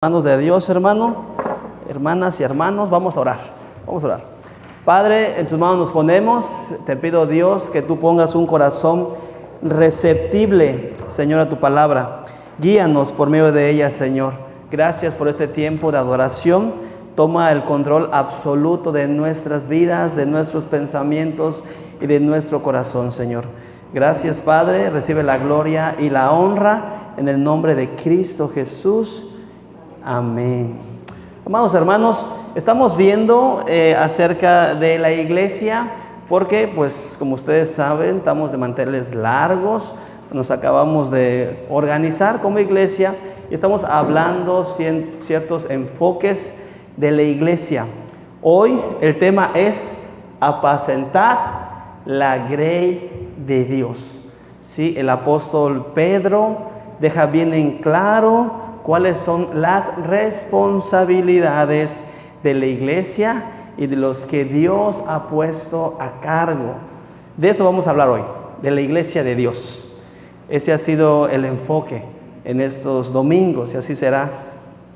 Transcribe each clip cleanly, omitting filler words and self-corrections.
Manos de Dios, hermano, hermanas y hermanos, vamos a orar. Padre, en tus manos nos ponemos. Te pido, Dios, que tú pongas un corazón receptible, Señor, a tu palabra. Guíanos por medio de ella, Señor. Gracias por este tiempo de adoración. Toma el control absoluto de nuestras vidas, de nuestros pensamientos y de nuestro corazón, Señor. Gracias, Padre. Recibe la gloria y la honra en el nombre de Cristo Jesús. Amén. Amados hermanos, estamos viendo acerca de la iglesia porque, pues, como ustedes saben, estamos de manteles largos. Nos acabamos de organizar como iglesia y estamos hablando ciertos enfoques de la iglesia. Hoy el tema es apacentar la grey de Dios. ¿Sí? El apóstol Pedro deja bien en claro cuáles son las responsabilidades de la iglesia y de los que Dios ha puesto a cargo. De eso vamos a hablar hoy, de la iglesia de Dios. Ese ha sido el enfoque en estos domingos y así será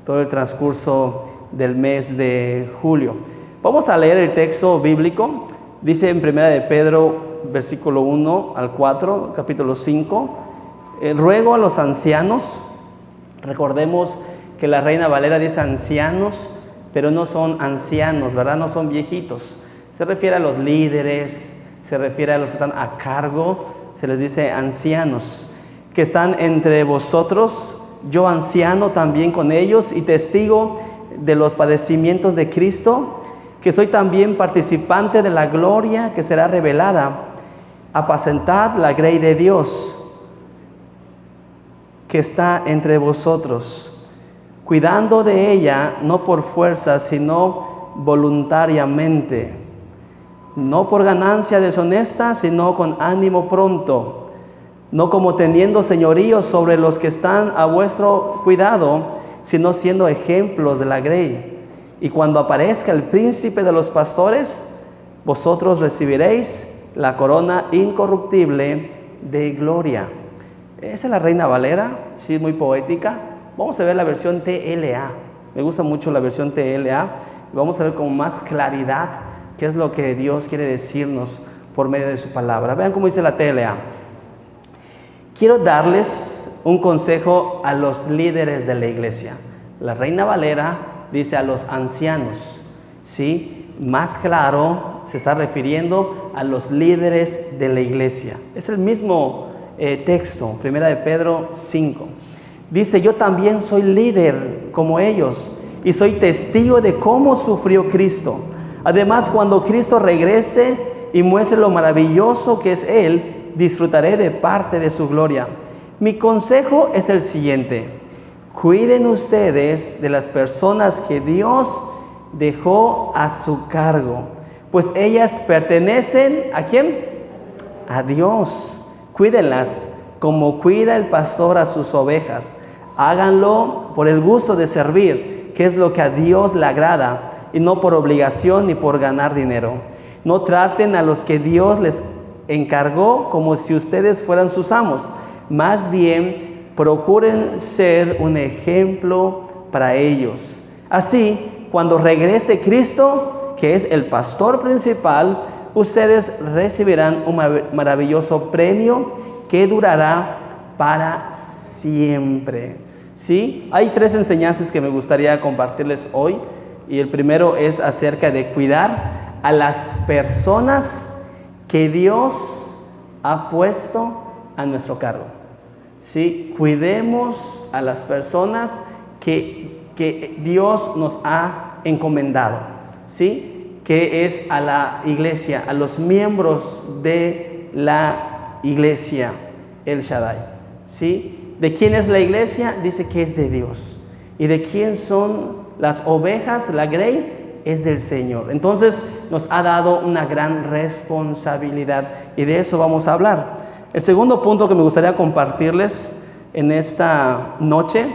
todo el transcurso del mes de julio. Vamos a leer el texto bíblico. Dice en 1 de Pedro, versículo 1 al 4, capítulo 5, ruego a los ancianos. Recordemos que la Reina Valera dice ancianos, pero no son ancianos, ¿verdad? No son viejitos. Se refiere a los líderes, se refiere a los que están a cargo, se les dice ancianos, que están entre vosotros, yo anciano también con ellos y testigo de los padecimientos de Cristo, que soy también participante de la gloria que será revelada. Apacentad la grey de Dios que está entre vosotros, cuidando de ella, no por fuerza, sino voluntariamente, no por ganancia deshonesta, sino con ánimo pronto, no como teniendo señorío sobre los que están a vuestro cuidado, sino siendo ejemplos de la grey. Y cuando aparezca el príncipe de los pastores, vosotros recibiréis la corona incorruptible de gloria. Esa es la Reina Valera, sí, muy poética. Vamos a ver la versión TLA. Me gusta mucho la versión TLA. Vamos a ver con más claridad qué es lo que Dios quiere decirnos por medio de su palabra. Vean cómo dice la TLA. Quiero darles un consejo a los líderes de la iglesia. La Reina Valera dice a los ancianos, ¿sí? Más claro, se está refiriendo a los líderes de la iglesia. Es el mismo texto, 1 de Pedro 5. Dice, yo también soy líder como ellos y soy testigo de cómo sufrió Cristo. Además, cuando Cristo regrese y muestre lo maravilloso que es Él, disfrutaré de parte de su gloria. Mi consejo es el siguiente: cuiden ustedes de las personas que Dios dejó a su cargo, pues ellas pertenecen ¿a quién? A Dios. Cuídenlas como cuida el pastor a sus ovejas. Háganlo por el gusto de servir, que es lo que a Dios le agrada, y no por obligación ni por ganar dinero. No traten a los que Dios les encargó como si ustedes fueran sus amos. Más bien, procuren ser un ejemplo para ellos. Así, cuando regrese Cristo, que es el pastor principal, ustedes recibirán un maravilloso premio que durará para siempre. ¿Sí? Hay 3 enseñanzas que me gustaría compartirles hoy. Y el primero es acerca de cuidar a las personas que Dios ha puesto a nuestro cargo. ¿Sí? Cuidemos a las personas que Dios nos ha encomendado. ¿Sí? Que es a la iglesia, a los miembros de la iglesia, El Shaddai. ¿Sí? ¿De quién es la iglesia? Dice que es de Dios. ¿Y de quién son las ovejas? La grey es del Señor. Entonces nos ha dado una gran responsabilidad y de eso vamos a hablar. El segundo punto que me gustaría compartirles en esta noche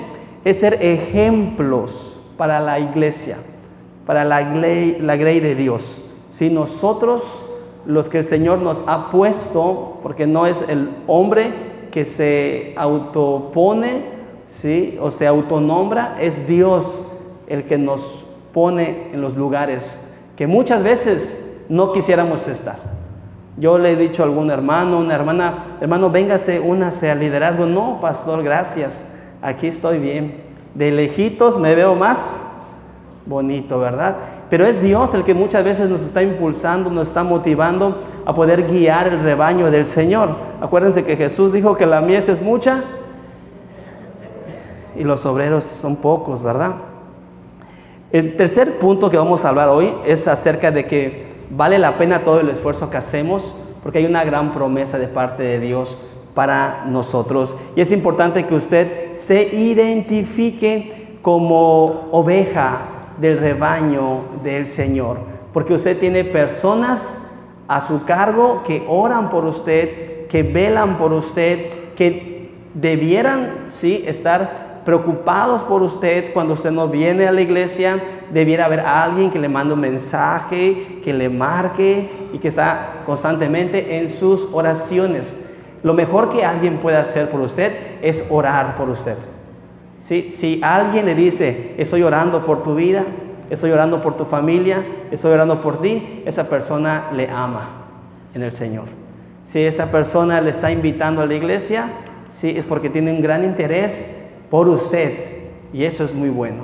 es ser ejemplos para la iglesia, para la grey de Dios. Si nosotros, los que el Señor nos ha puesto, porque no es el hombre que se autopone ¿sí? O se autonombra, es Dios el que nos pone en los lugares que muchas veces no quisiéramos estar. Yo le he dicho a algún hermano, una hermana, hermano, véngase, únase al liderazgo. No, pastor, gracias, aquí estoy bien. De lejitos me veo más bonito, ¿verdad? Pero es Dios el que muchas veces nos está impulsando, nos está motivando a poder guiar el rebaño del Señor. Acuérdense que Jesús dijo que la mies es mucha y los obreros son pocos, ¿verdad? El tercer punto que vamos a hablar hoy es acerca de que vale la pena todo el esfuerzo que hacemos porque hay una gran promesa de parte de Dios para nosotros. Y es importante que usted se identifique como oveja del rebaño del Señor, porque usted tiene personas a su cargo que oran por usted, que velan por usted, que debieran, sí, estar preocupados por usted cuando usted no viene a la iglesia. Debiera haber alguien que le mande un mensaje, que le marque y que está constantemente en sus oraciones. Lo mejor que alguien puede hacer por usted es orar por usted. ¿Sí? Si alguien le dice, estoy orando por tu vida, estoy orando por tu familia, estoy orando por ti, esa persona le ama en el Señor. Si esa persona le está invitando a la iglesia, ¿sí? Es porque tiene un gran interés por usted, y eso es muy bueno,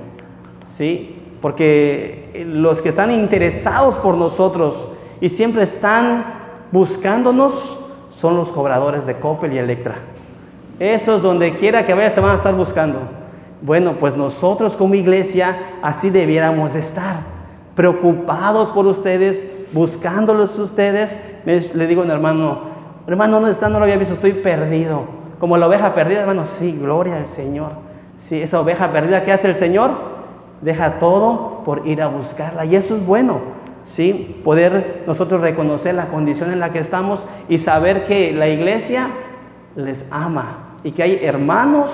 ¿sí? Porque los que están interesados por nosotros y siempre están buscándonos son los cobradores de Coppel y Electra. Esos donde quiera que vayas te van a estar buscando. Bueno, pues nosotros como iglesia así debiéramos de estar, preocupados por ustedes, buscándolos ustedes. Le digo a un hermano, ¿dónde está? No lo había visto, estoy perdido. Como la oveja perdida, hermano, sí, gloria al Señor. Sí, esa oveja perdida, ¿qué hace el Señor? Deja todo por ir a buscarla, y eso es bueno, ¿sí? Poder nosotros reconocer la condición en la que estamos y saber que la iglesia les ama y que hay hermanos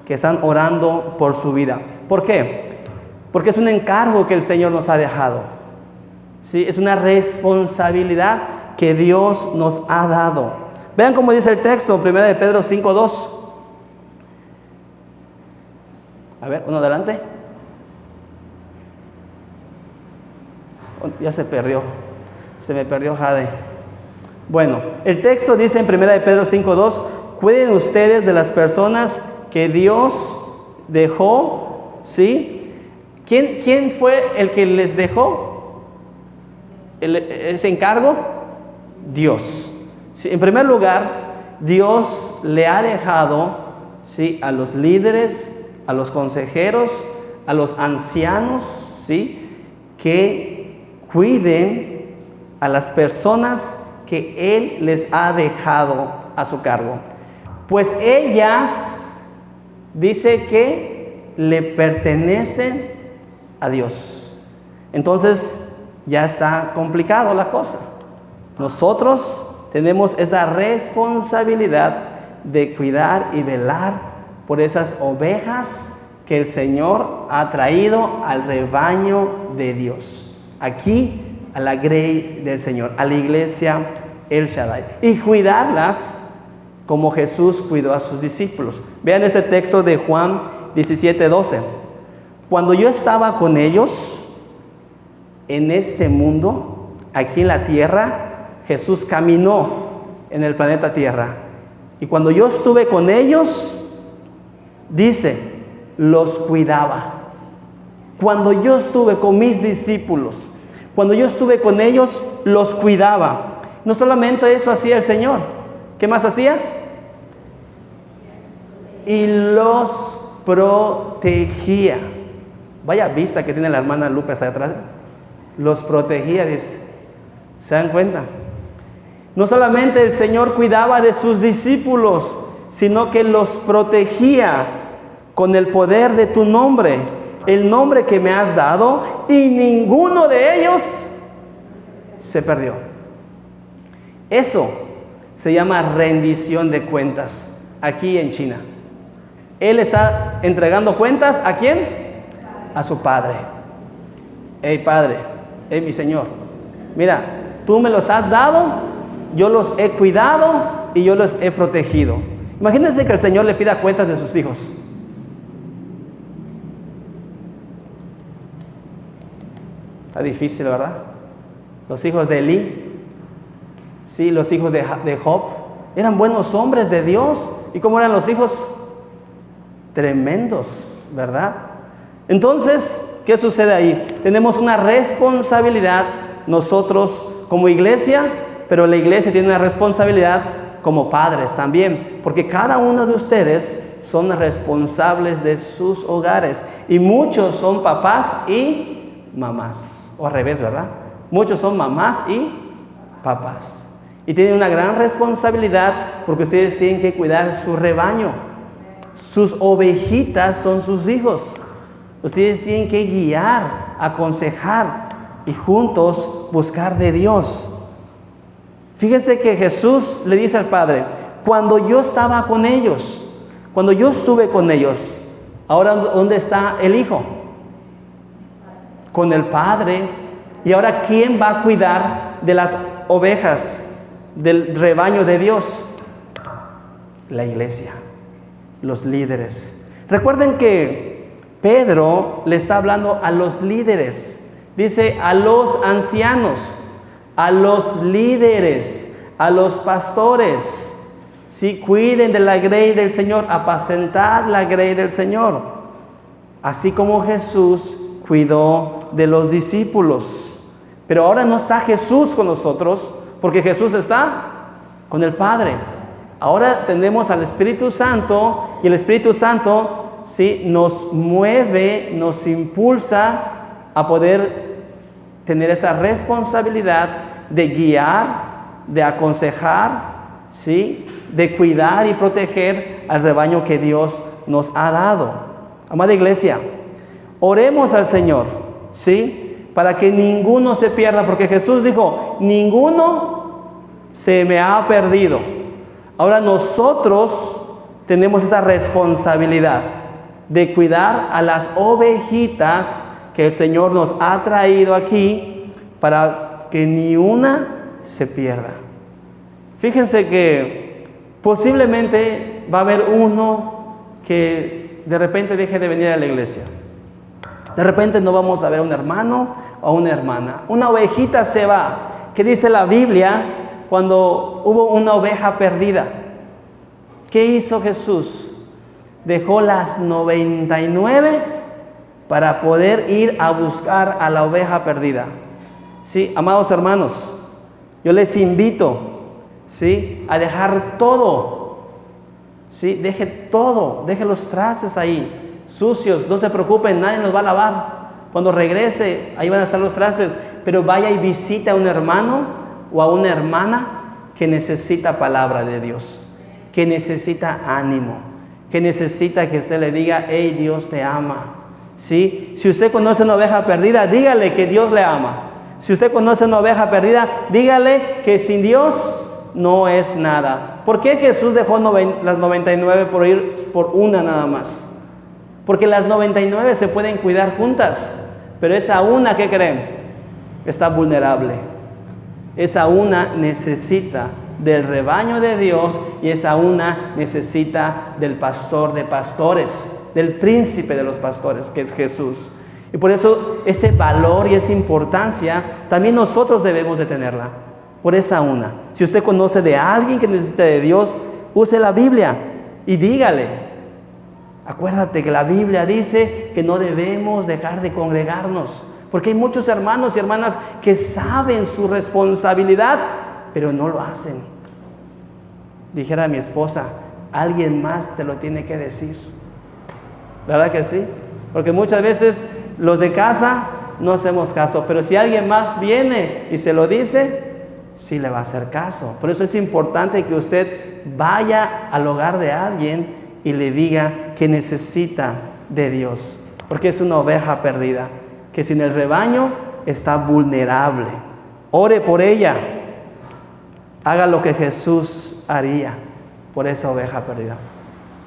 que están orando por su vida. ¿Por qué? Porque es un encargo que el Señor nos ha dejado, ¿sí? Es una responsabilidad que Dios nos ha dado. Vean cómo dice el texto, 1 de Pedro 5:2. A ver, uno adelante. Ya se perdió. Se me perdió Jade. Bueno, el texto dice en 1 de Pedro 5:2, cuiden ustedes de las personas que Dios dejó, ¿sí? ¿Quién fue el que les dejó ese encargo? Dios. Sí, en primer lugar, Dios le ha dejado, ¿sí?, a los líderes, a los consejeros, a los ancianos, ¿sí?, que cuiden a las personas que Él les ha dejado a su cargo. Pues ellas, dice que le pertenecen a Dios. Entonces, ya está complicado la cosa. Nosotros tenemos esa responsabilidad de cuidar y velar por esas ovejas que el Señor ha traído al rebaño de Dios, aquí a la grey del Señor, a la iglesia El Shaddai, y cuidarlas como Jesús cuidó a sus discípulos. Vean este texto de Juan 17:12. Cuando yo estaba con ellos en este mundo, aquí en la tierra, Jesús caminó en el planeta Tierra. Y cuando yo estuve con ellos, dice, los cuidaba. Cuando yo estuve con mis discípulos, cuando yo estuve con ellos, los cuidaba. No solamente eso hacía el Señor. ¿Qué más hacía? Y los protegía. Vaya vista que tiene la hermana Lupe hacia atrás. Los protegía, dice. ¿Se dan cuenta? No solamente el Señor cuidaba de sus discípulos, sino que los protegía con el poder de tu nombre, el nombre que me has dado, y ninguno de ellos se perdió. Eso se llama rendición de cuentas aquí en China. Él está entregando cuentas ¿a quién? A su Padre. Hey Padre, hey mi Señor, mira, tú me los has dado, yo los he cuidado y yo los he protegido. Imagínate que el Señor le pida cuentas de sus hijos. Está difícil, ¿verdad? Los hijos de Elí, sí, los hijos de Job, eran buenos hombres de Dios. ¿Y cómo eran los hijos? Tremendos, ¿verdad? Entonces, ¿qué sucede ahí? Tenemos una responsabilidad nosotros como iglesia, pero la iglesia tiene una responsabilidad como padres también, porque cada uno de ustedes son responsables de sus hogares, y muchos son papás y mamás, o al revés, ¿verdad? Muchos son mamás y papás, y tienen una gran responsabilidad porque ustedes tienen que cuidar su rebaño. Sus ovejitas son sus hijos. Ustedes tienen que guiar, aconsejar y juntos buscar de Dios. Fíjense que Jesús le dice al Padre: cuando yo estaba con ellos, cuando yo estuve con ellos, ahora ¿dónde está el Hijo? Con el Padre. Y ahora ¿quién va a cuidar de las ovejas del rebaño de Dios? La iglesia, los líderes. Recuerden que Pedro le está hablando a los líderes. Dice a los ancianos, a los líderes, a los pastores. Sí, cuiden de la grey del Señor, apacentad la grey del Señor. Así como Jesús cuidó de los discípulos. Pero ahora no está Jesús con nosotros, porque Jesús está con el Padre. Ahora tenemos al Espíritu Santo, y el Espíritu Santo, ¿sí?, nos mueve, nos impulsa a poder tener esa responsabilidad de guiar, de aconsejar, ¿sí?, de cuidar y proteger al rebaño que Dios nos ha dado. Amada iglesia, oremos al Señor, ¿sí?, para que ninguno se pierda, porque Jesús dijo: ninguno se me ha perdido. Ahora nosotros tenemos esa responsabilidad de cuidar a las ovejitas que el Señor nos ha traído aquí, para que ni una se pierda. Fíjense que posiblemente va a haber uno que de repente deje de venir a la iglesia. De repente no vamos a ver a un hermano o a una hermana. Una ovejita se va. ¿Qué dice la Biblia cuando hubo una oveja perdida? ¿Qué hizo Jesús? Dejó las 99 para poder ir a buscar a la oveja perdida. Sí, amados hermanos, yo les invito, ¿sí?, a dejar todo. ¿Sí? Deje todo, deje los trastes ahí sucios, no se preocupen, nadie nos va a lavar. Cuando regrese, ahí van a estar los trastes, pero vaya y visite a un hermano o a una hermana que necesita palabra de Dios, que necesita ánimo, que necesita que usted le diga: hey, Dios te ama. ¿Sí? Si usted conoce una oveja perdida, dígale que Dios le ama. Si usted conoce una oveja perdida, dígale que sin Dios no es nada. ¿Por qué Jesús dejó las 99 por ir por una nada más? Porque las 99 se pueden cuidar juntas, pero esa una, ¿qué creen? Está vulnerable. Esa una necesita del rebaño de Dios, y esa una necesita del pastor de pastores, del príncipe de los pastores, que es Jesús. Y por eso ese valor y esa importancia también nosotros debemos de tenerla, por esa una. Si usted conoce de alguien que necesita de Dios, use la Biblia y dígale: acuérdate que la Biblia dice que no debemos dejar de congregarnos, porque hay muchos hermanos y hermanas que saben su responsabilidad, pero no lo hacen. Dijera mi esposa: alguien más te lo tiene que decir. ¿Verdad que sí? Porque muchas veces los de casa no hacemos caso, pero si alguien más viene y se lo dice, sí le va a hacer caso. Por eso es importante que usted vaya al hogar de alguien y le diga que necesita de Dios, porque es una oveja perdida, que sin el rebaño está vulnerable. Ore por ella. Haga lo que Jesús haría por esa oveja perdida.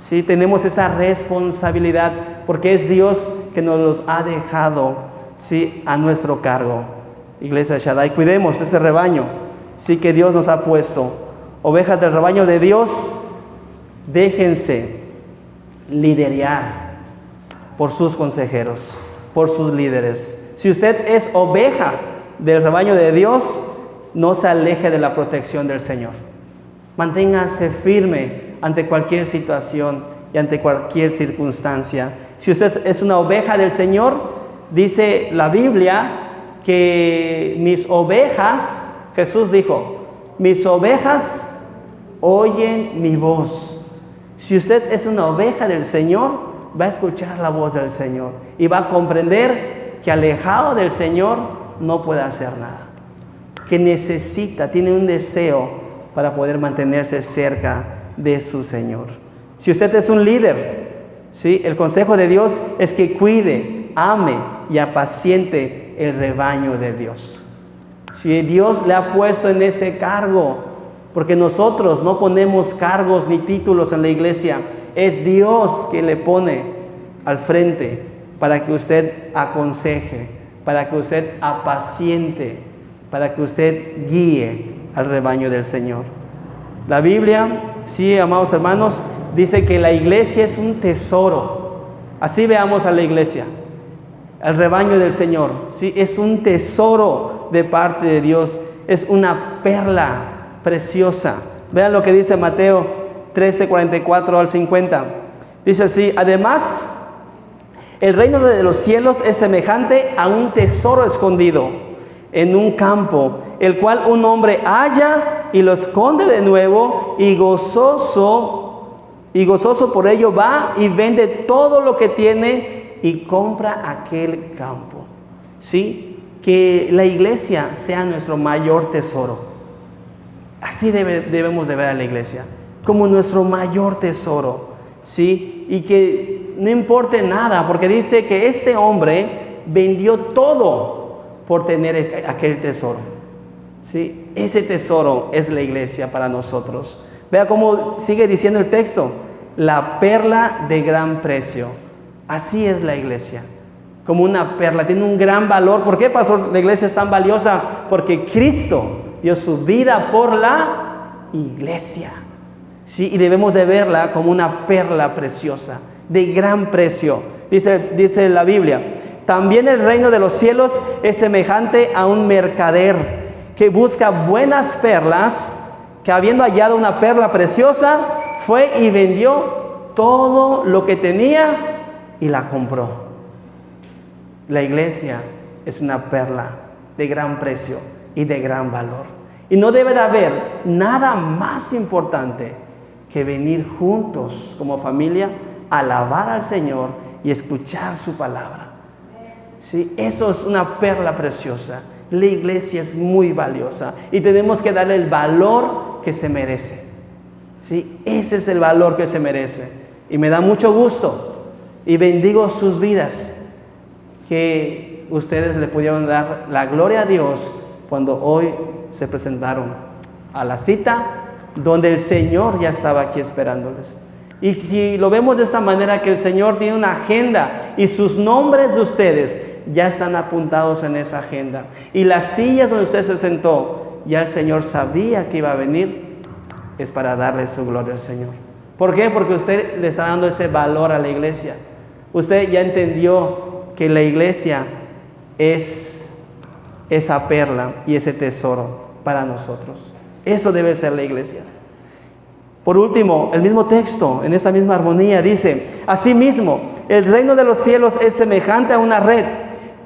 Sí, tenemos esa responsabilidad, porque es Dios que nos los ha dejado, sí, a nuestro cargo. Iglesia Shaddai, cuidemos ese rebaño, sí, que Dios nos ha puesto. Ovejas del rebaño de Dios, déjense liderar por sus consejeros, por sus líderes. Si usted es oveja del rebaño de Dios, no se aleje de la protección del Señor. Manténgase firme ante cualquier situación y ante cualquier circunstancia. Si usted es una oveja del Señor, dice la Biblia que mis ovejas, Jesús dijo, mis ovejas oyen mi voz. Si usted es una oveja del Señor, va a escuchar la voz del Señor y va a comprender que alejado del Señor no puede hacer nada, que necesita, tiene un deseo para poder mantenerse cerca de su Señor. Si usted es un líder, ¿sí? El consejo de Dios es que cuide, ame y apaciente el rebaño de Dios. Si Dios le ha puesto en ese cargo, porque nosotros no ponemos cargos ni títulos en la iglesia, es Dios quien le pone al frente para que usted aconseje, para que usted apaciente, para que usted guíe al rebaño del Señor. La Biblia, sí, amados hermanos, dice que la iglesia es un tesoro. Así veamos a la iglesia, al rebaño del Señor, sí, es un tesoro de parte de Dios, es una perla preciosa. Vean lo que dice Mateo 13:44 al 50. Dice así: además, el reino de los cielos es semejante a un tesoro escondido en un campo, el cual un hombre halla y lo esconde de nuevo, y gozoso por ello va y vende todo lo que tiene y compra aquel campo. ¿Sí? Que la iglesia sea nuestro mayor tesoro. Así debemos de ver a la iglesia, como nuestro mayor tesoro, ¿sí? Y que no importe nada, porque dice que este hombre vendió todo por tener aquel tesoro, ¿sí? Ese tesoro es la iglesia para nosotros. Vea cómo sigue diciendo el texto: la perla de gran precio. Así es la iglesia, como una perla, tiene un gran valor. ¿Por qué, pastor, la iglesia es tan valiosa? Porque Cristo dio su vida por la iglesia, ¿sí? Y debemos de verla como una perla preciosa, de gran precio. Dice la Biblia: también el reino de los cielos es semejante a un mercader que busca buenas perlas, que habiendo hallado una perla preciosa, fue y vendió todo lo que tenía y la compró. La iglesia es una perla de gran precio y de gran valor. Y no debe de haber nada más importante que venir juntos como familia a alabar al Señor y escuchar su palabra. ¿Sí? Eso es una perla preciosa. La iglesia es muy valiosa y tenemos que darle el valor que se merece. ¿Sí? Ese es el valor que se merece. Y me da mucho gusto y bendigo sus vidas, que ustedes le pudieron dar la gloria a Dios cuando hoy se presentaron a la cita donde el Señor ya estaba aquí esperándoles. Y si lo vemos de esta manera, que el Señor tiene una agenda y sus nombres de ustedes ya están apuntados en esa agenda, y las sillas donde usted se sentó, ya el Señor sabía que iba a venir, es para darle su gloria al Señor. ¿Por qué? Porque usted le está dando ese valor a la iglesia. Usted ya entendió que la iglesia es esa perla y ese tesoro para nosotros. Eso debe ser la iglesia. Por último, el mismo texto, en esa misma armonía, dice: asimismo, el reino de los cielos es semejante a una red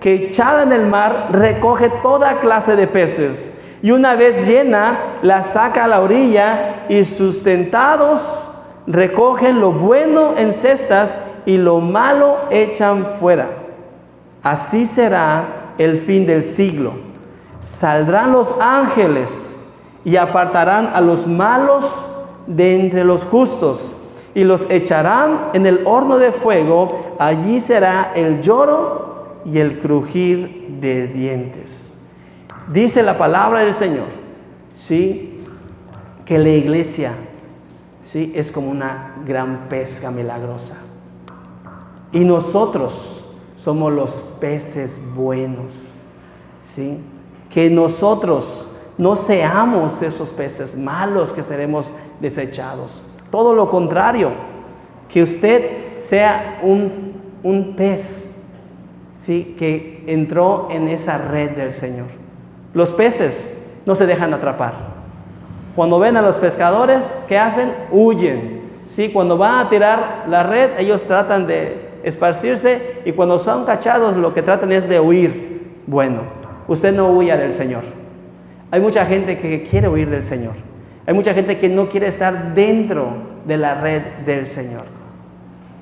que, echada en el mar, recoge toda clase de peces, y una vez llena, la saca a la orilla, y sustentados recogen lo bueno en cestas y lo malo echan fuera. Así será el fin del siglo. Saldrán los ángeles y apartarán a los malos de entre los justos, y los echarán en el horno de fuego. Allí será el lloro y el crujir de dientes. Dice la palabra del Señor, ¿sí?, que la iglesia, ¿sí?, es como una gran pesca milagrosa. Y nosotros somos los peces buenos, ¿sí? Que nosotros no seamos esos peces malos que seremos desechados. Todo lo contrario, que usted sea un pez, ¿sí?, que entró en esa red del Señor. Los peces no se dejan atrapar. Cuando ven a los pescadores, ¿qué hacen? Huyen. ¿Sí? Cuando van a tirar la red, ellos tratan de esparcirse, y cuando son cachados, lo que tratan es de huir. Bueno, usted no huya del Señor. Hay mucha gente que quiere huir del Señor. Hay mucha gente que no quiere estar dentro de la red del Señor.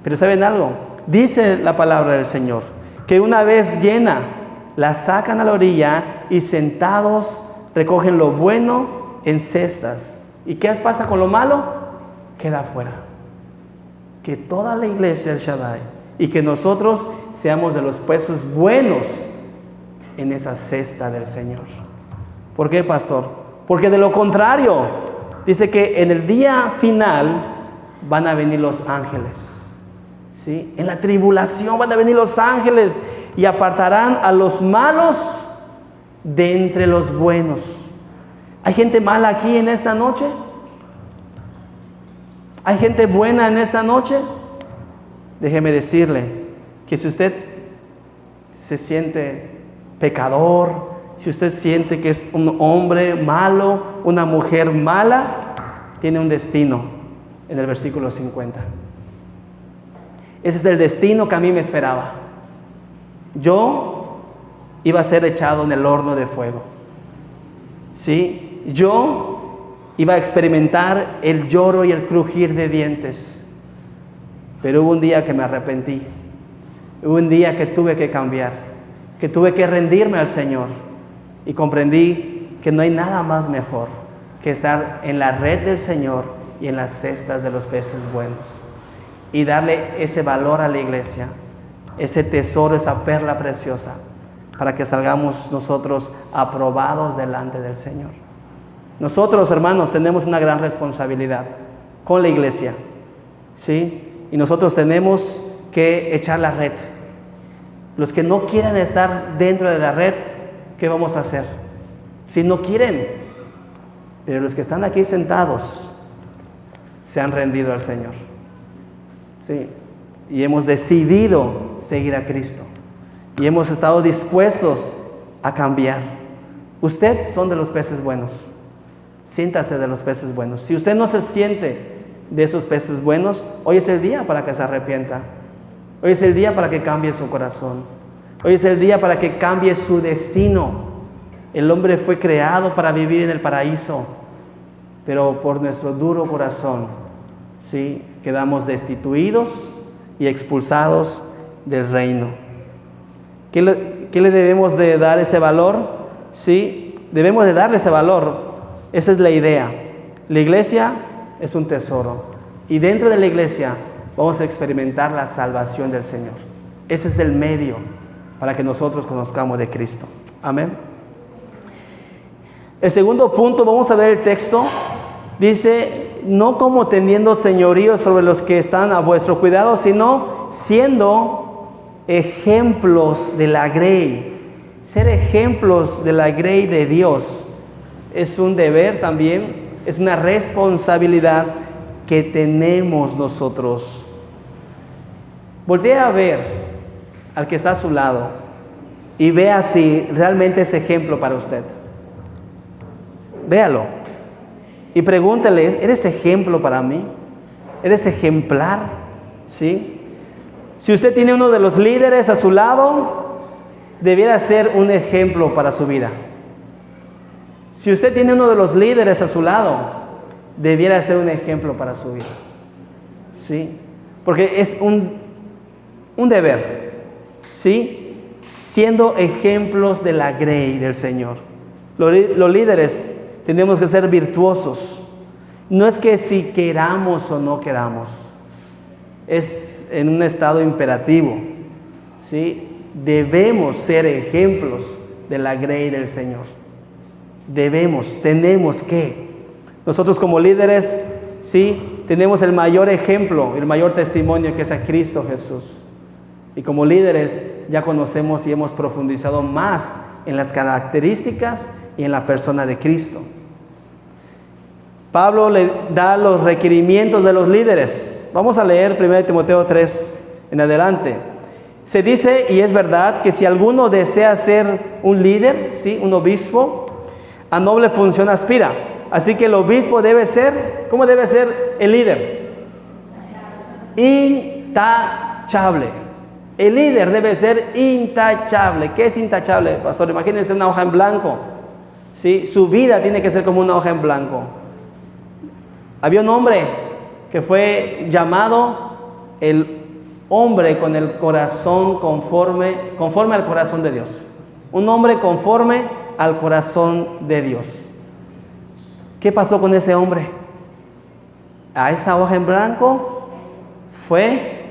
Pero ¿saben algo? Dice la palabra del Señor que una vez llena, la sacan a la orilla y sentados recogen lo bueno en cestas. ¿Y qué pasa con lo malo? Queda afuera. Que toda la iglesia del Shaddai y que nosotros seamos de los peces buenos en esa cesta del Señor. ¿Por qué, pastor? Porque de lo contrario, dice que en el día final van a venir los ángeles. ¿Sí? En la tribulación van a venir los ángeles y apartarán a los malos de entre los buenos. ¿Hay gente mala aquí en esta noche? ¿Hay gente buena en esta noche? Déjeme decirle que si usted se siente pecador, si usted siente que es un hombre malo, una mujer mala, tiene un destino en el versículo 50. Ese es el destino que a mí me esperaba. Yo iba a ser echado en el horno de fuego. ¿Sí? Yo iba a experimentar el lloro y el crujir de dientes. Pero hubo un día que me arrepentí. Hubo un día que tuve que cambiar, que tuve que rendirme al Señor. Y comprendí que no hay nada más mejor que estar en la red del Señor y en las cestas de los peces buenos. Y darle ese valor a la iglesia, ese tesoro, esa perla preciosa, para que salgamos nosotros aprobados delante del Señor. Nosotros, hermanos, tenemos una gran responsabilidad con la iglesia, ¿sí? Y nosotros tenemos que echar la red. Los que no quieran estar dentro de la red, ¿qué vamos a hacer? Si no quieren, pero los que están aquí sentados se han rendido al Señor. Sí, y hemos decidido seguir a Cristo. Y hemos estado dispuestos a cambiar. Usted son de los peces buenos. Siéntase de los peces buenos. Si usted no se siente de esos peces buenos, hoy es el día para que se arrepienta. Hoy es el día para que cambie su corazón. Hoy es el día para que cambie su destino. El hombre fue creado para vivir en el paraíso, pero por nuestro duro corazón, ¿sí?, quedamos destituidos y expulsados del reino. ¿Qué le debemos de dar ese valor? Sí, debemos de darle ese valor. Esa es la idea. La iglesia es un tesoro. Y dentro de la iglesia vamos a experimentar la salvación del Señor. Ese es el medio para que nosotros conozcamos de Cristo. Amén. El segundo punto, vamos a ver el texto. Dice, no como teniendo señorío sobre los que están a vuestro cuidado, sino siendo ejemplos de la grey. Ser ejemplos de la grey de Dios es un deber también, es una responsabilidad que tenemos nosotros. Voltee a ver al que está a su lado y vea si realmente es ejemplo para usted. Véalo y pregúntele, ¿eres ejemplo para mí? ¿Eres ejemplar? ¿Sí? Si usted tiene uno de los líderes a su lado, debiera ser un ejemplo para su vida. Si usted tiene uno de los líderes a su lado, debiera ser un ejemplo para su vida. ¿Sí? Porque es un deber. ¿Sí? Siendo ejemplos de la grey del Señor. Los líderes tenemos que ser virtuosos. No es que si queramos o no queramos. Es en un estado imperativo. ¿Sí? Debemos ser ejemplos de la grey del Señor. Tenemos que. Nosotros como líderes, sí, tenemos el mayor ejemplo, el mayor testimonio que es a Cristo Jesús. Y como líderes ya conocemos y hemos profundizado más en las características y en la persona de Cristo. Pablo le da los requerimientos de los líderes. Vamos a leer 1 Timoteo 3 en adelante. Se dice, y es verdad, que si alguno desea ser un líder, ¿sí? Un obispo, a noble función aspira. Así que el obispo debe ser, ¿cómo debe ser el líder? Intachable. El líder debe ser intachable. ¿Qué es intachable, pastor? Imagínense una hoja en blanco, ¿sí? Su vida tiene que ser como una hoja en blanco. Había un hombre que fue llamado el hombre con el corazón conforme al corazón de Dios. Un hombre conforme al corazón de Dios. ¿Qué pasó con ese hombre? A esa hoja en blanco fue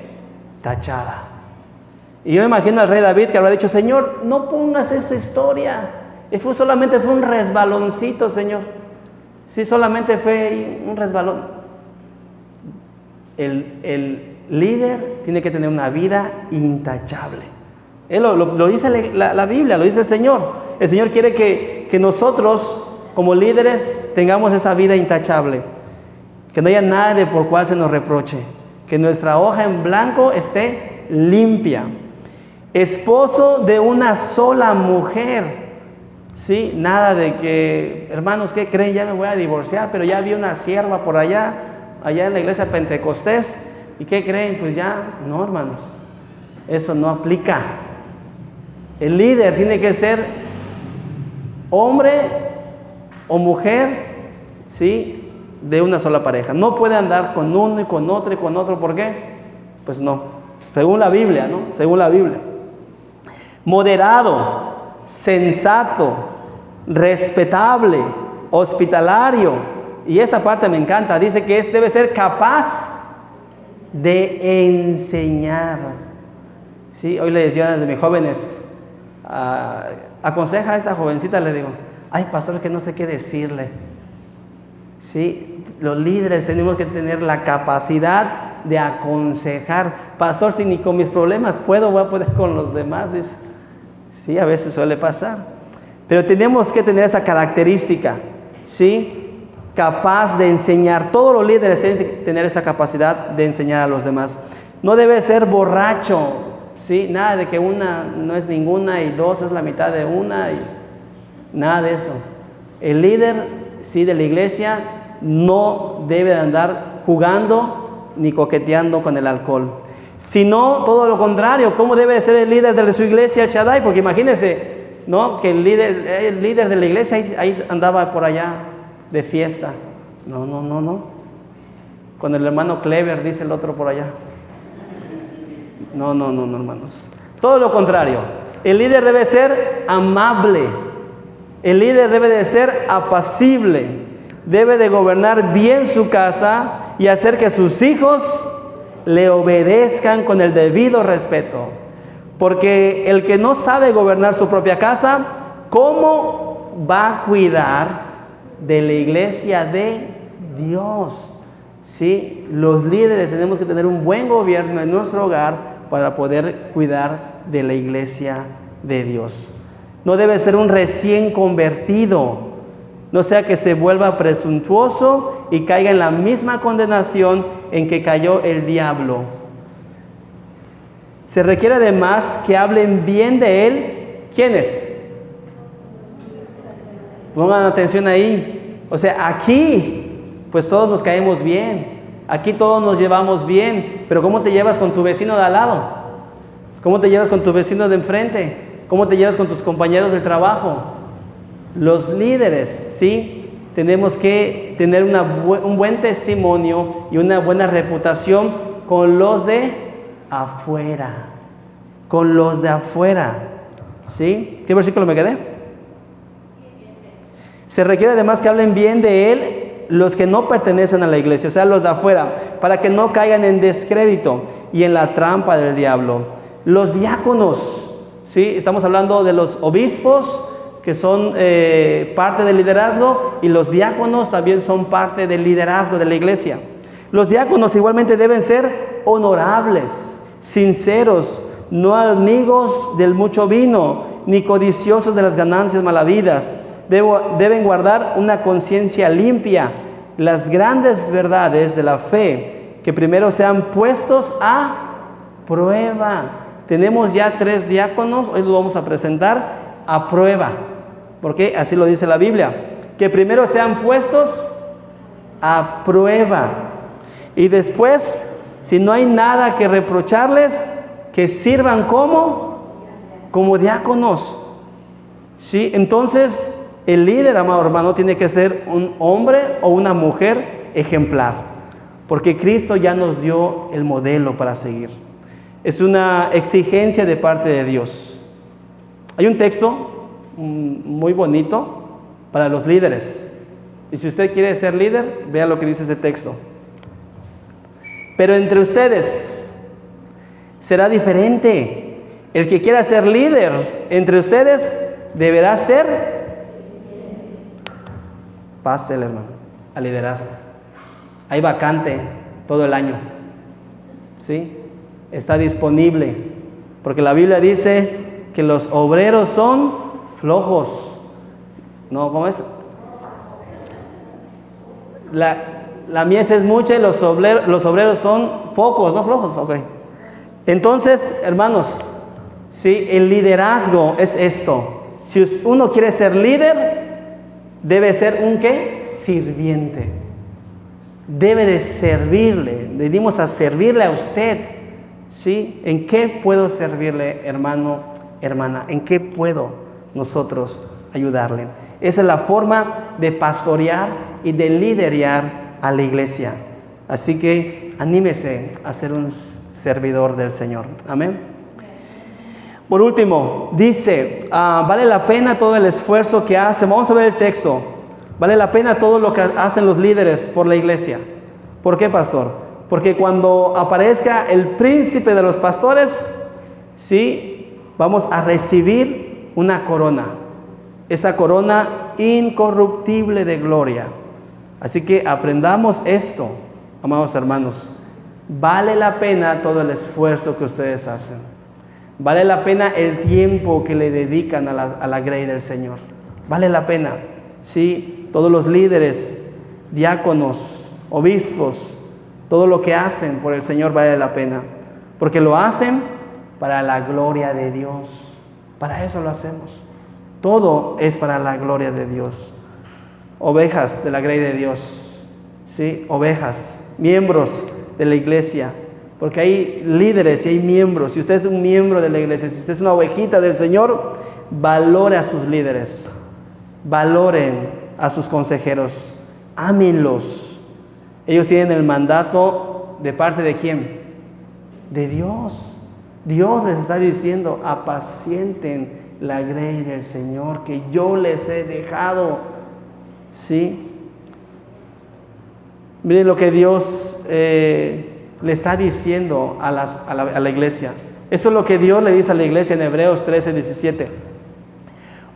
tachada. Y yo me imagino al rey David que habrá dicho: Señor, no pongas esa historia. Solamente fue un resbaloncito, Señor. Sí, solamente fue un resbalón. El líder tiene que tener una vida intachable. Lo dice la Biblia, lo dice el Señor. El Señor quiere que nosotros, como líderes, tengamos esa vida intachable. Que no haya nadie por cual se nos reproche. Que nuestra hoja en blanco esté limpia. Esposo de una sola mujer. ¿Sí? Nada de que, hermanos, ¿qué creen? Ya me voy a divorciar, pero ya vi una sierva por allá en la iglesia Pentecostés. ¿Y qué creen? Pues ya, no, hermanos. Eso no aplica. El líder tiene que ser hombre o mujer, ¿sí? De una sola pareja. No puede andar con uno y con otro y con otro. ¿Por qué? Pues no. Según la Biblia, ¿no? Según la Biblia. Moderado, sensato, respetable, hospitalario. Y esa parte me encanta. Dice que debe ser capaz de enseñar. Sí, hoy le decía a mis jóvenes, aconseja a esta jovencita, le digo: ay, pastor, que no sé qué decirle. Sí, los líderes tenemos que tener la capacidad de aconsejar. Pastor, si ni con mis problemas voy a poder con los demás, dice. Sí, a veces suele pasar. Pero tenemos que tener esa característica, ¿sí? Capaz de enseñar. Todos los líderes tienen que tener esa capacidad de enseñar a los demás. No debe ser borracho, ¿sí? Nada de que una no es ninguna y dos es la mitad de una, y nada de eso. El líder, sí, de la iglesia no debe de andar jugando ni coqueteando con el alcohol, sino todo lo contrario. ¿Cómo debe ser el líder de su iglesia, el Shaddai? Porque imagínense, ¿no? Que el líder de la iglesia ahí andaba por allá de fiesta. No. Cuando el hermano Clever, dice el otro por allá. No, hermanos. Todo lo contrario. El líder debe ser amable. El líder debe de ser apacible. Debe de gobernar bien su casa y hacer que sus hijos le obedezcan con el debido respeto. Porque el que no sabe gobernar su propia casa, ¿cómo va a cuidar de la iglesia de Dios? ¿Sí? Los líderes tenemos que tener un buen gobierno en nuestro hogar para poder cuidar de la iglesia de Dios. No debe ser un recién convertido, no sea que se vuelva presuntuoso y caiga en la misma condenación en que cayó el diablo. Se requiere además que hablen bien de él. ¿Quiénes? Pongan atención ahí. O sea, aquí, pues todos nos caemos bien. Aquí todos nos llevamos bien. Pero ¿cómo te llevas con tu vecino de al lado? ¿Cómo te llevas con tu vecino de enfrente? ¿Cómo te llevas con tus compañeros del trabajo? Los líderes, ¿sí? Tenemos que tener un buen testimonio y una buena reputación con los de afuera. Con los de afuera, ¿sí? ¿Qué versículo me quedé? Se requiere además que hablen bien de él los que no pertenecen a la iglesia, o sea, los de afuera, para que no caigan en descrédito y en la trampa del diablo. Los diáconos, ¿sí? Estamos hablando de los obispos, que son parte del liderazgo, y los diáconos también son parte del liderazgo de la iglesia. Los diáconos igualmente deben ser honorables, sinceros, no amigos del mucho vino, ni codiciosos de las ganancias malavidas. Deben guardar una conciencia limpia, las grandes verdades de la fe, que primero sean puestos a prueba. Tenemos ya 3 diáconos, hoy los vamos a presentar a prueba, porque así lo dice la Biblia, que primero sean puestos a prueba y después, si no hay nada que reprocharles, que sirvan como diáconos. ¿Sí? Entonces, el líder, amado hermano, tiene que ser un hombre o una mujer ejemplar, porque Cristo ya nos dio el modelo para seguir. Es una exigencia de parte de Dios. Hay un texto muy bonito para los líderes, y si usted quiere ser líder, vea lo que dice ese texto. Pero entre ustedes será diferente. El que quiera ser líder entre ustedes deberá ser, pásele, hermano, al liderazgo. Hay vacante todo el año, ¿sí? Está disponible, porque la Biblia dice que los obreros son flojos. ¿No? ¿Cómo es? La mies es mucha y los obreros son pocos, ¿no? Flojos, ok. Entonces, hermanos, ¿sí? El liderazgo es esto. Si uno quiere ser líder, debe ser un ¿qué? Sirviente. Debe de servirle. Venimos a servirle a usted. ¿Sí? ¿En qué puedo servirle, hermano, hermana? ¿En qué puedo nosotros ayudarle? Esa es la forma de pastorear y de liderar a la iglesia. Así que anímese a ser un servidor del Señor. Amén. Por último, dice, vale la pena todo el esfuerzo que hacen. Vamos a ver el texto. Vale la pena todo lo que hacen los líderes por la iglesia. ¿Por qué, pastor? Porque cuando aparezca el príncipe de los pastores, ¿sí? Vamos a recibir una corona. Esa corona incorruptible de gloria. Así que aprendamos esto, amados hermanos. Vale la pena todo el esfuerzo que ustedes hacen. Vale la pena el tiempo que le dedican a la grey del Señor. Vale la pena. Sí, todos los líderes, diáconos, obispos, todo lo que hacen por el Señor vale la pena. Porque lo hacen para la gloria de Dios. Para eso lo hacemos. Todo es para la gloria de Dios. Ovejas de la grey de Dios. ¿Sí? Ovejas, miembros de la iglesia. Porque hay líderes y hay miembros. Si usted es un miembro de la iglesia, si usted es una ovejita del Señor, valore a sus líderes. Valoren a sus consejeros. Ámenlos. Ellos tienen el mandato de parte de ¿quién? De Dios. Dios les está diciendo, apacienten la grey del Señor que yo les he dejado. ¿Sí? Miren lo que Dios le está diciendo a la iglesia. Eso es lo que Dios le dice a la iglesia en Hebreos 13:17.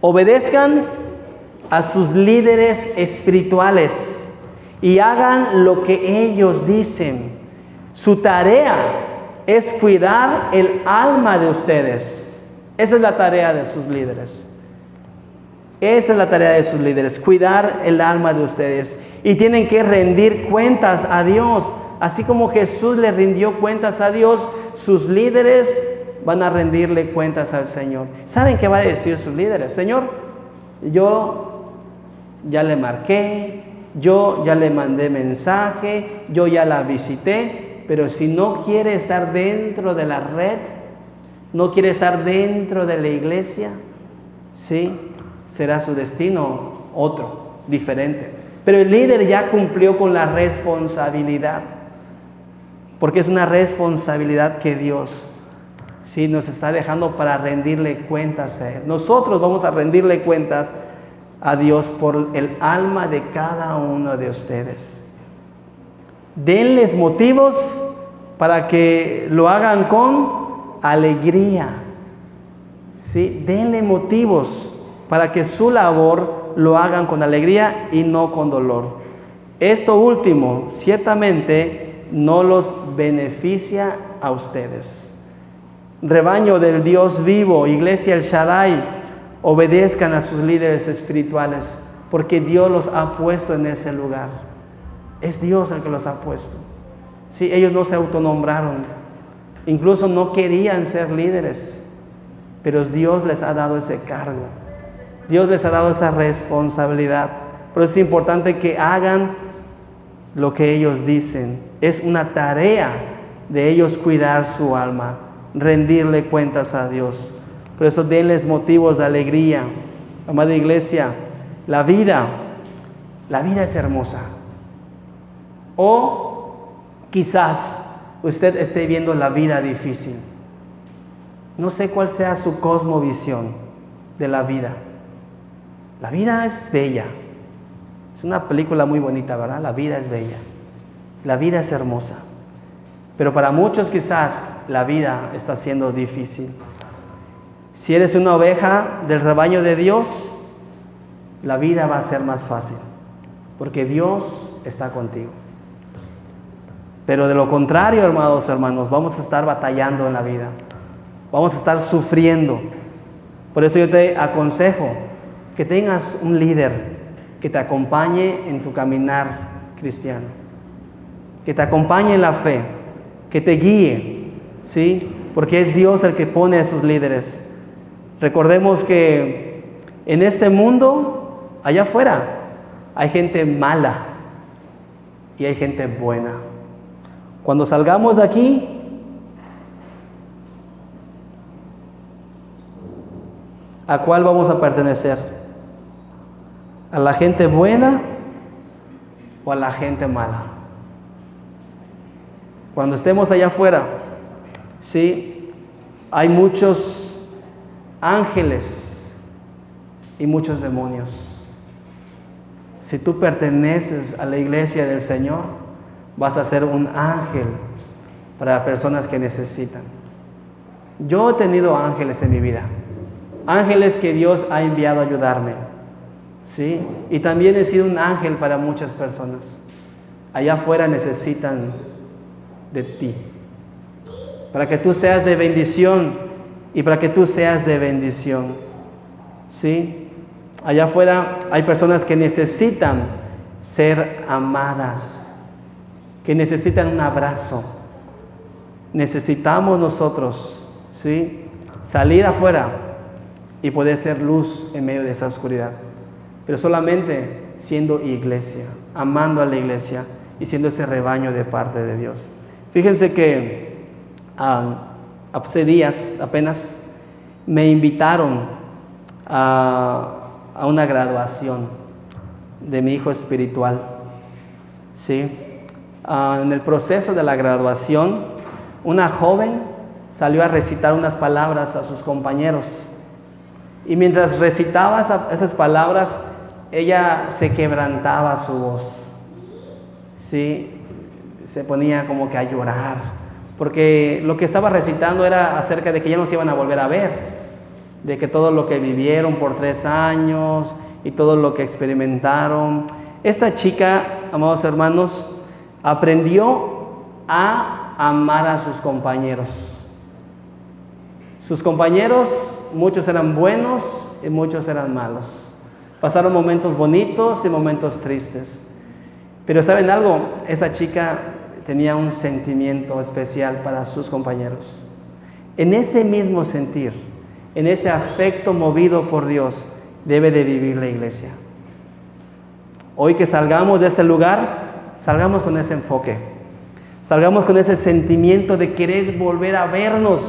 Obedezcan a sus líderes espirituales y hagan lo que ellos dicen. Su tarea es cuidar el alma de ustedes. Esa es la tarea de sus líderes. Esa es la tarea de sus líderes, cuidar el alma de ustedes. Y tienen que rendir cuentas a Dios. Así como Jesús le rindió cuentas a Dios, sus líderes van a rendirle cuentas al Señor. ¿Saben qué va a decir sus líderes? Señor, yo ya le marqué, yo ya le mandé mensaje, yo ya la visité, pero si no quiere estar dentro de la red, no quiere estar dentro de la iglesia, ¿sí? Será su destino otro, diferente. Pero el líder ya cumplió con la responsabilidad, porque es una responsabilidad que Dios, ¿sí? Nos está dejando para rendirle cuentas a Él. Nosotros vamos a rendirle cuentas a Dios por el alma de cada uno de ustedes. Denles motivos para que lo hagan con alegría. ¿Sí? Denle motivos para que su labor lo hagan con alegría y no con dolor. Esto último ciertamente no los beneficia a ustedes. Rebaño del Dios vivo, iglesia El Shaddai, obedezcan a sus líderes espirituales, porque Dios los ha puesto en ese lugar. Es Dios el que los ha puesto. Sí, ellos no se autonombraron. Incluso no querían ser líderes, pero Dios les ha dado ese cargo. Dios les ha dado esa responsabilidad. Por eso es importante que hagan lo que ellos dicen. Es una tarea de ellos cuidar su alma, rendirle cuentas a Dios. Por eso denles motivos de alegría. Amada iglesia, la vida es hermosa. O quizás usted esté viendo la vida difícil. No sé cuál sea su cosmovisión de la vida. La vida es bella. Es una película muy bonita, ¿verdad? La vida es bella. La vida es hermosa. Pero para muchos quizás la vida está siendo difícil. Si eres una oveja del rebaño de Dios, la vida va a ser más fácil, porque Dios está contigo. Pero de lo contrario, hermanos, vamos a estar batallando en la vida. Vamos a estar sufriendo. Por eso yo te aconsejo que tengas un líder que te acompañe en tu caminar cristiano, que te acompañe en la fe, que te guíe, ¿sí? Porque es Dios el que pone a esos líderes. Recordemos que en este mundo, allá afuera, hay gente mala y hay gente buena. Cuando salgamos de aquí, ¿a cuál vamos a pertenecer? ¿A la gente buena o a la gente mala? Cuando estemos allá afuera, ¿sí? Hay muchos ángeles y muchos demonios. Si tú perteneces a la iglesia del Señor, vas a ser un ángel para personas que necesitan. Yo he tenido ángeles en mi vida, ángeles que Dios ha enviado a ayudarme, ¿sí? Y también he sido un ángel para muchas personas. Allá afuera necesitan de ti, para que tú seas de bendición y para que tú seas de bendición, ¿sí? Allá afuera hay personas que necesitan ser amadas, que necesitan un abrazo. Necesitamos nosotros, ¿sí?, salir afuera y poder ser luz en medio de esa oscuridad, pero solamente siendo iglesia, amando a la iglesia y siendo ese rebaño de parte de Dios. Fíjense que hace días apenas me invitaron a una graduación de mi hijo espiritual, ¿sí? En el proceso de la graduación, una joven salió a recitar unas palabras a sus compañeros, y mientras recitaba esas palabras, ella se quebrantaba su voz, ¿sí? Se ponía como que a llorar, porque lo que estaba recitando era acerca de que ya no se iban a volver a ver, de que todo lo que vivieron por 3 años y todo lo que experimentaron. Esta chica, amados hermanos, aprendió a amar a sus compañeros. Sus compañeros, muchos eran buenos y muchos eran malos. Pasaron momentos bonitos y momentos tristes. Pero ¿saben algo? Esa chica tenía un sentimiento especial para sus compañeros. En ese mismo sentir, en ese afecto movido por Dios, debe de vivir la iglesia. Hoy que salgamos de ese lugar, salgamos con ese enfoque. Salgamos con ese sentimiento de querer volver a vernos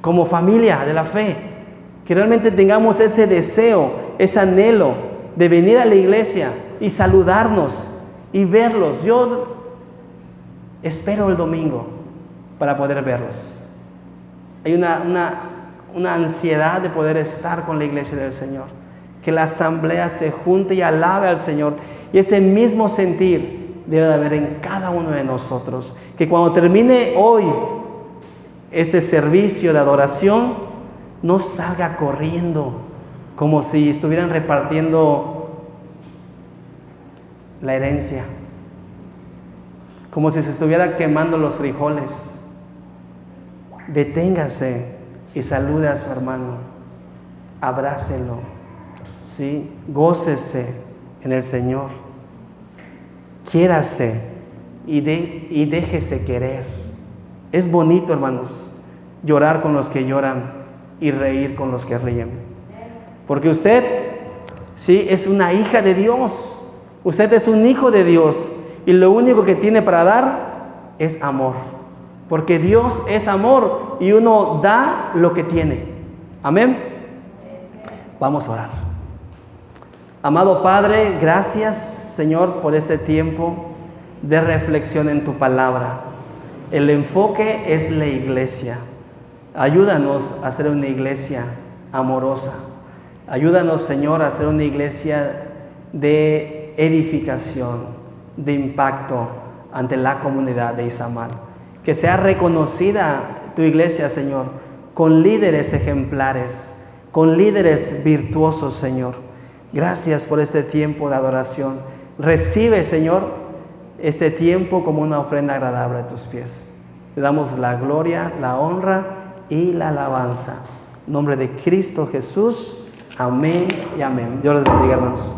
como familia de la fe. Que realmente tengamos ese deseo, ese anhelo de venir a la iglesia y saludarnos y verlos. Yo espero el domingo para poder verlos. Hay una ansiedad de poder estar con la iglesia del Señor. Que la asamblea se junte y alabe al Señor. Y ese mismo sentir debe de haber en cada uno de nosotros. Que cuando termine hoy este servicio de adoración, no salga corriendo como si estuvieran repartiendo la herencia, como si se estuviera quemando los frijoles. Deténgase y salude a su hermano, abrácelo, ¿sí? Gócese en el Señor, quiérase y déjese querer. Es bonito, hermanos, llorar con los que lloran y reír con los que ríen. Porque usted, sí, es una hija de Dios. Usted es un hijo de Dios. Y lo único que tiene para dar es amor. Porque Dios es amor y uno da lo que tiene. Amén. Vamos a orar. Amado Padre, gracias, Señor, por este tiempo de reflexión en tu palabra. El enfoque es la iglesia. Ayúdanos a ser una iglesia amorosa. Ayúdanos, Señor, a ser una iglesia de edificación, de impacto ante la comunidad de Izamal. Que sea reconocida tu iglesia, Señor, con líderes ejemplares, con líderes virtuosos, Señor. Gracias por este tiempo de adoración. Recibe, Señor, este tiempo como una ofrenda agradable a tus pies. Te damos la gloria, la honra y la alabanza. En nombre de Cristo Jesús. Amén y amén. Dios les bendiga, hermanos.